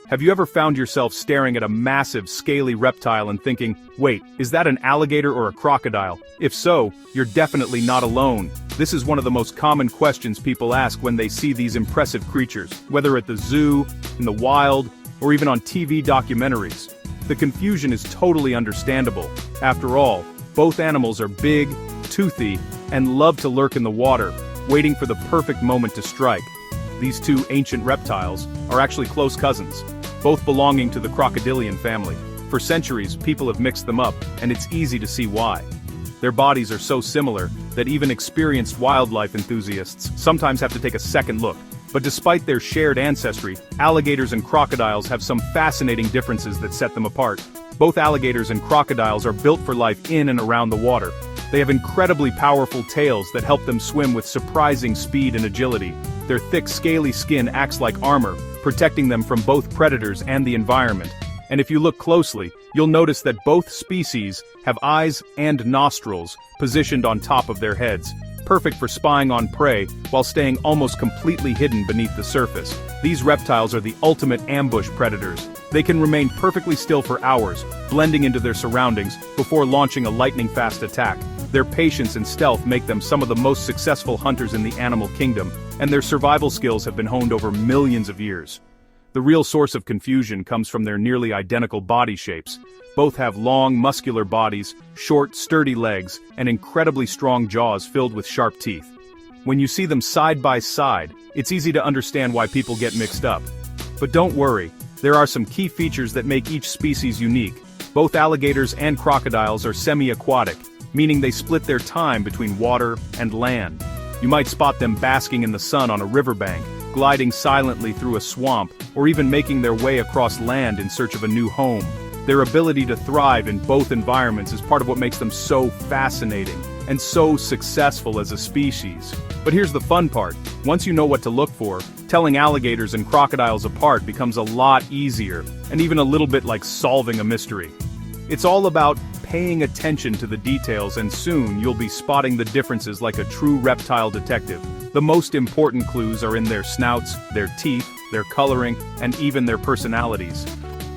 Have you ever found yourself staring at a massive, scaly reptile and thinking, wait, is that an alligator or a crocodile? If so, you're definitely not alone. This is one of the most common questions people ask when they see these impressive creatures, whether at the zoo, in the wild, or even on TV documentaries. The confusion is totally understandable. After all, both animals are big, toothy, and love to lurk in the water, waiting for the perfect moment to strike. These two ancient reptiles are actually close cousins, both belonging to the crocodilian family. For centuries, people have mixed them up, and it's easy to see why. Their bodies are so similar that even experienced wildlife enthusiasts sometimes have to take a second look. But despite their shared ancestry, alligators and crocodiles have some fascinating differences that set them apart. Both alligators and crocodiles are built for life in and around the water. They have incredibly powerful tails that help them swim with surprising speed and agility. Their thick, scaly skin acts like armor, protecting them from both predators and the environment. And if you look closely, you'll notice that both species have eyes and nostrils positioned on top of their heads, perfect for spying on prey while staying almost completely hidden beneath the surface. These reptiles are the ultimate ambush predators. They can remain perfectly still for hours, blending into their surroundings before launching a lightning-fast attack. Their patience and stealth make them some of the most successful hunters in the animal kingdom, and their survival skills have been honed over millions of years. The real source of confusion comes from their nearly identical body shapes. Both have long, muscular bodies, short, sturdy legs, and incredibly strong jaws filled with sharp teeth. When you see them side by side, it's easy to understand why people get mixed up. But don't worry, there are some key features that make each species unique. Both alligators and crocodiles are semi-aquatic, meaning they split their time between water and land. You might spot them basking in the sun on a riverbank, gliding silently through a swamp, or even making their way across land in search of a new home. Their ability to thrive in both environments is part of what makes them so fascinating, and so successful as a species. But here's the fun part. Once you know what to look for, telling alligators and crocodiles apart becomes a lot easier, and even a little bit like solving a mystery. It's all about paying attention to the details, and soon you'll be spotting the differences like a true reptile detective. The most important clues are in their snouts, their teeth, their coloring, and even their personalities.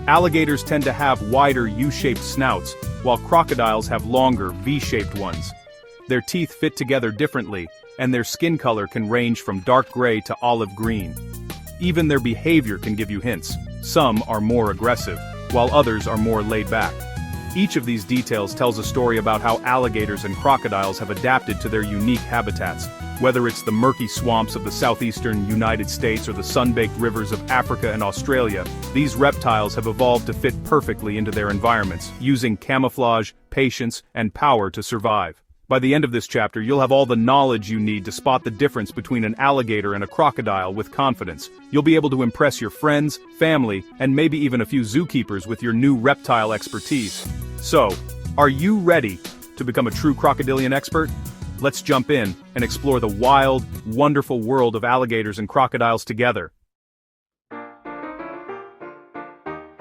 Alligators tend to have wider U-shaped snouts, while crocodiles have longer V-shaped ones. Their teeth fit together differently, and their skin color can range from dark gray to olive green. Even their behavior can give you hints. Some are more aggressive, while others are more laid back. Each of these details tells a story about how alligators and crocodiles have adapted to their unique habitats. Whether it's the murky swamps of the southeastern United States or the sun-baked rivers of Africa and Australia, these reptiles have evolved to fit perfectly into their environments, using camouflage, patience, and power to survive. By the end of this chapter, you'll have all the knowledge you need to spot the difference between an alligator and a crocodile with confidence. You'll be able to impress your friends, family, and maybe even a few zookeepers with your new reptile expertise. So, are you ready to become a true crocodilian expert? Let's jump in and explore the wild, wonderful world of alligators and crocodiles together.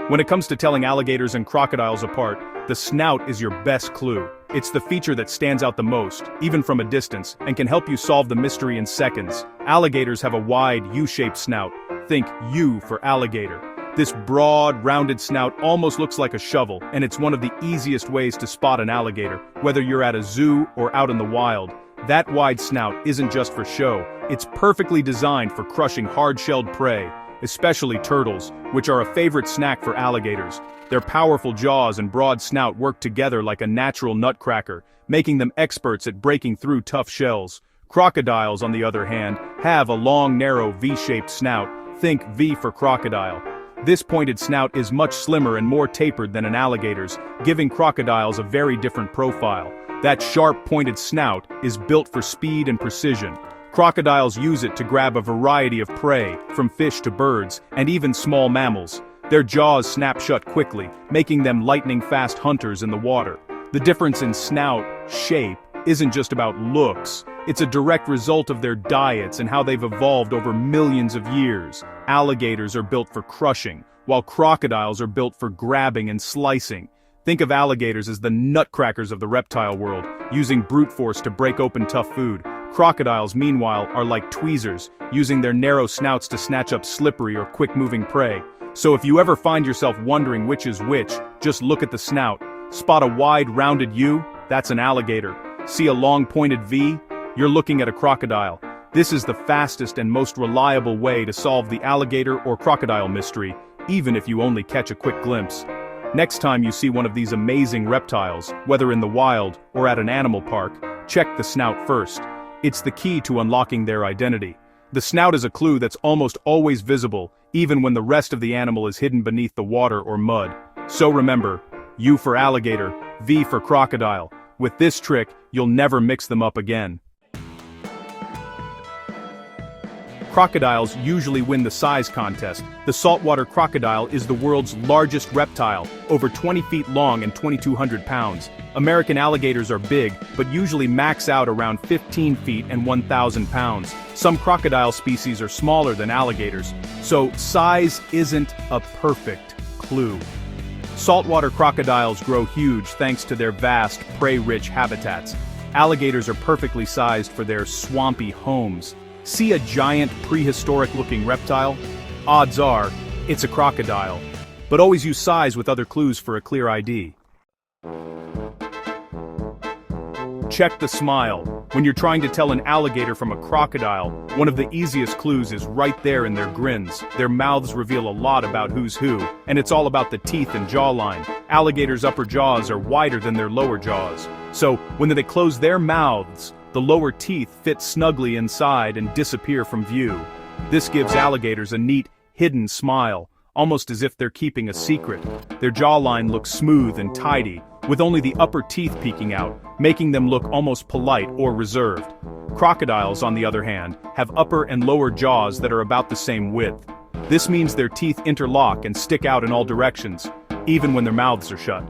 When it comes to telling alligators and crocodiles apart, the snout is your best clue. It's the feature that stands out the most, even from a distance, and can help you solve the mystery in seconds. Alligators have a wide U-shaped snout. Think U for alligator. This broad, rounded snout almost looks like a shovel, and it's one of the easiest ways to spot an alligator, whether you're at a zoo or out in the wild. That wide snout isn't just for show, it's perfectly designed for crushing hard-shelled prey, especially turtles, which are a favorite snack for alligators. Their powerful jaws and broad snout work together like a natural nutcracker, making them experts at breaking through tough shells. Crocodiles, on the other hand, have a long, narrow V-shaped snout. Think V for crocodile. This pointed snout is much slimmer and more tapered than an alligator's, giving crocodiles a very different profile. That sharp, pointed snout is built for speed and precision. Crocodiles use it to grab a variety of prey, from fish to birds, and even small mammals. Their jaws snap shut quickly, making them lightning-fast hunters in the water. The difference in snout shape isn't just about looks. It's a direct result of their diets and how they've evolved over millions of years. Alligators are built for crushing, while crocodiles are built for grabbing and slicing. Think of alligators as the nutcrackers of the reptile world, using brute force to break open tough food. Crocodiles, meanwhile, are like tweezers, using their narrow snouts to snatch up slippery or quick-moving prey. So if you ever find yourself wondering which is which, just look at the snout. Spot a wide, rounded U? That's an alligator. See a long, pointed V? You're looking at a crocodile. This is the fastest and most reliable way to solve the alligator or crocodile mystery, even if you only catch a quick glimpse. Next time you see one of these amazing reptiles, whether in the wild or at an animal park, check the snout first. It's the key to unlocking their identity. The snout is a clue that's almost always visible, even when the rest of the animal is hidden beneath the water or mud. So remember, U for alligator, V for crocodile. With this trick, you'll never mix them up again. Crocodiles usually win the size contest. The saltwater crocodile is the world's largest reptile, over 20 feet long and 2,200 pounds. American alligators are big, but usually max out around 15 feet and 1,000 pounds. Some crocodile species are smaller than alligators, so size isn't a perfect clue. Saltwater crocodiles grow huge thanks to their vast, prey-rich habitats. Alligators are perfectly sized for their swampy homes. See a giant, prehistoric-looking reptile? Odds are, it's a crocodile. But always use size with other clues for a clear ID. Check the smile. When you're trying to tell an alligator from a crocodile, one of the easiest clues is right there in their grins. Their mouths reveal a lot about who's who, and it's all about the teeth and jawline. Alligators' upper jaws are wider than their lower jaws. So, when they close their mouths, the lower teeth fit snugly inside and disappear from view. This gives alligators a neat, hidden smile, almost as if they're keeping a secret. Their jawline looks smooth and tidy, with only the upper teeth peeking out, making them look almost polite or reserved. Crocodiles, on the other hand, have upper and lower jaws that are about the same width. This means their teeth interlock and stick out in all directions, even when their mouths are shut.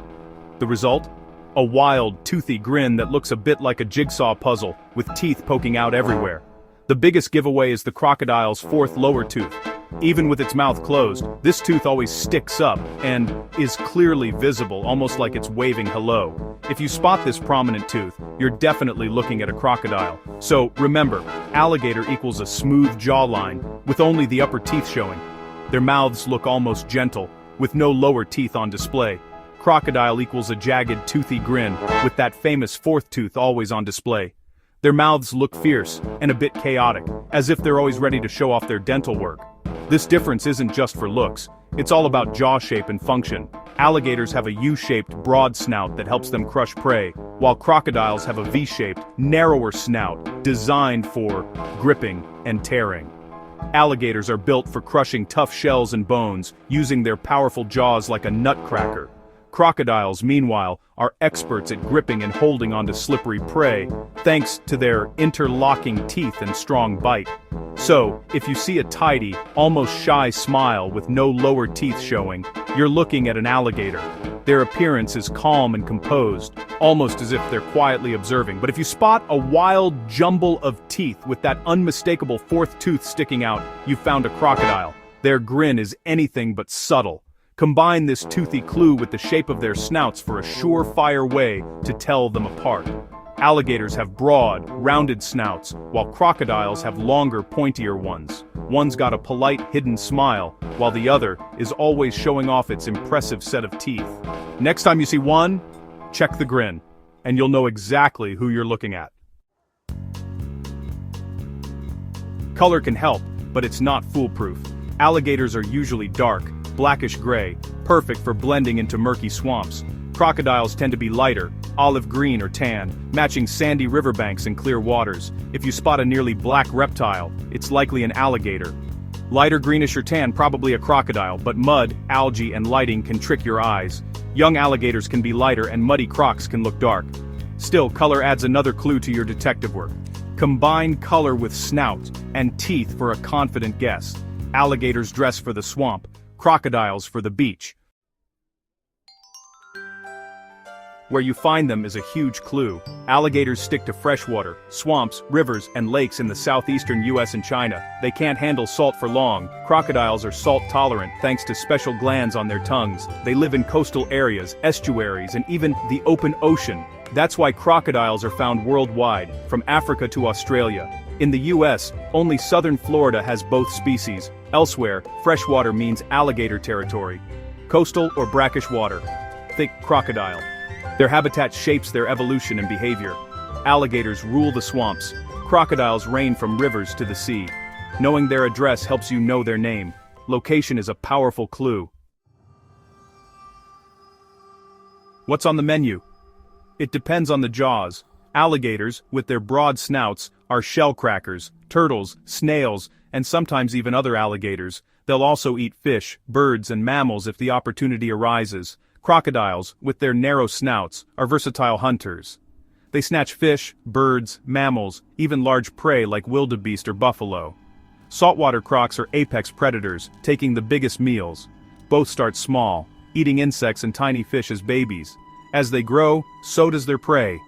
The result? A wild, toothy grin that looks a bit like a jigsaw puzzle, with teeth poking out everywhere. The biggest giveaway is the crocodile's fourth lower tooth. Even with its mouth closed, this tooth always sticks up and is clearly visible, almost like it's waving hello. If you spot this prominent tooth, you're definitely looking at a crocodile. So remember, alligator equals a smooth jawline, with only the upper teeth showing. Their mouths look almost gentle, with no lower teeth on display. Crocodile equals a jagged, toothy grin, with that famous fourth tooth always on display. Their mouths look fierce and a bit chaotic, as if they're always ready to show off their dental work. This difference isn't just for looks, it's all about jaw shape and function. Alligators have a U-shaped, broad snout that helps them crush prey, while crocodiles have a V-shaped, narrower snout designed for gripping and tearing. Alligators are built for crushing tough shells and bones, using their powerful jaws like a nutcracker. Crocodiles, meanwhile, are experts at gripping and holding onto slippery prey, thanks to their interlocking teeth and strong bite. So, if you see a tidy, almost shy smile with no lower teeth showing, you're looking at an alligator. Their appearance is calm and composed, almost as if they're quietly observing. But if you spot a wild jumble of teeth with that unmistakable fourth tooth sticking out, you've found a crocodile. Their grin is anything but subtle. Combine this toothy clue with the shape of their snouts for a surefire way to tell them apart. Alligators have broad, rounded snouts, while crocodiles have longer, pointier ones. One's got a polite, hidden smile, while the other is always showing off its impressive set of teeth. Next time you see one, check the grin, and you'll know exactly who you're looking at. Color can help, but it's not foolproof. Alligators are usually dark, blackish-gray, perfect for blending into murky swamps. Crocodiles tend to be lighter, olive green or tan, matching sandy riverbanks and clear waters. If you spot a nearly black reptile, it's likely an alligator. Lighter greenish or tan, probably a crocodile, but mud, algae, and lighting can trick your eyes. Young alligators can be lighter and muddy crocs can look dark. Still, color adds another clue to your detective work. Combine color with snout and teeth for a confident guess. Alligators dress for the swamp, crocodiles for the beach. Where you find them is a huge clue. Alligators stick to freshwater, swamps, rivers, and lakes in the southeastern US and China. They can't handle salt for long. Crocodiles are salt tolerant thanks to special glands on their tongues. They live in coastal areas, estuaries, and even the open ocean. That's why crocodiles are found worldwide, from Africa to Australia. In the US, only southern Florida has both species. Elsewhere, freshwater means alligator territory. Coastal or brackish water. Thick crocodile. Their habitat shapes their evolution and behavior. Alligators rule the swamps. Crocodiles reign from rivers to the sea. Knowing their address helps you know their name. Location is a powerful clue. What's on the menu? It depends on the jaws. Alligators, with their broad snouts, are shellcrackers, turtles, snails, and sometimes even other alligators. They'll also eat fish, birds, and mammals if the opportunity arises. Crocodiles, with their narrow snouts, are versatile hunters. They snatch fish, birds, mammals, even large prey like wildebeest or buffalo. Saltwater crocs are apex predators, taking the biggest meals. Both start small, eating insects and tiny fish as babies. As they grow, so does their prey.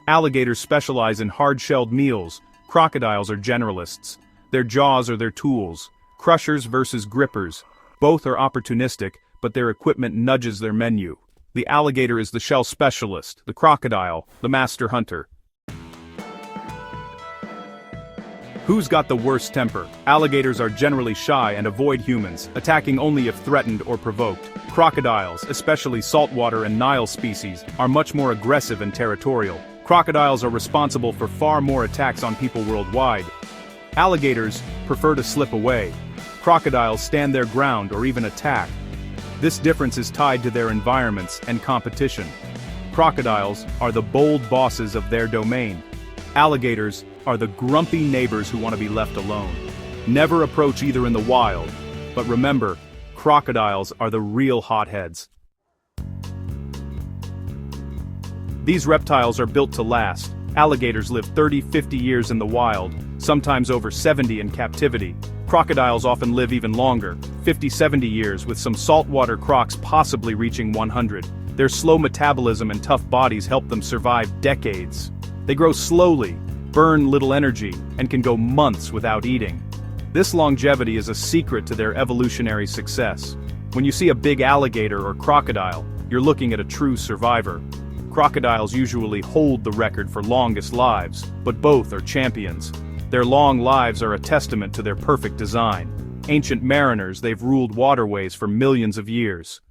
Alligators specialize in hard-shelled meals. Crocodiles are generalists. Their jaws are their tools. Crushers versus grippers. Both are opportunistic, but their equipment nudges their menu. The alligator is the shell specialist, the crocodile, the master hunter. Who's got the worst temper? Alligators are generally shy and avoid humans, attacking only if threatened or provoked. Crocodiles, especially saltwater and Nile species, are much more aggressive and territorial. Crocodiles are responsible for far more attacks on people worldwide. Alligators prefer to slip away. Crocodiles stand their ground or even attack. This difference is tied to their environments and competition. Crocodiles are the bold bosses of their domain. Alligators are the grumpy neighbors who want to be left alone. Never approach either in the wild, but remember, crocodiles are the real hotheads. These reptiles are built to last. Alligators live 30-50 years in the wild, sometimes over 70 in captivity. Crocodiles often live even longer, 50-70 years, with some saltwater crocs possibly reaching 100. Their slow metabolism and tough bodies help them survive decades. They grow slowly, burn little energy, and can go months without eating. This longevity is a secret to their evolutionary success. When you see a big alligator or crocodile, you're looking at a true survivor. Crocodiles usually hold the record for longest lives, but both are champions. Their long lives are a testament to their perfect design. Ancient mariners, they've ruled waterways for millions of years.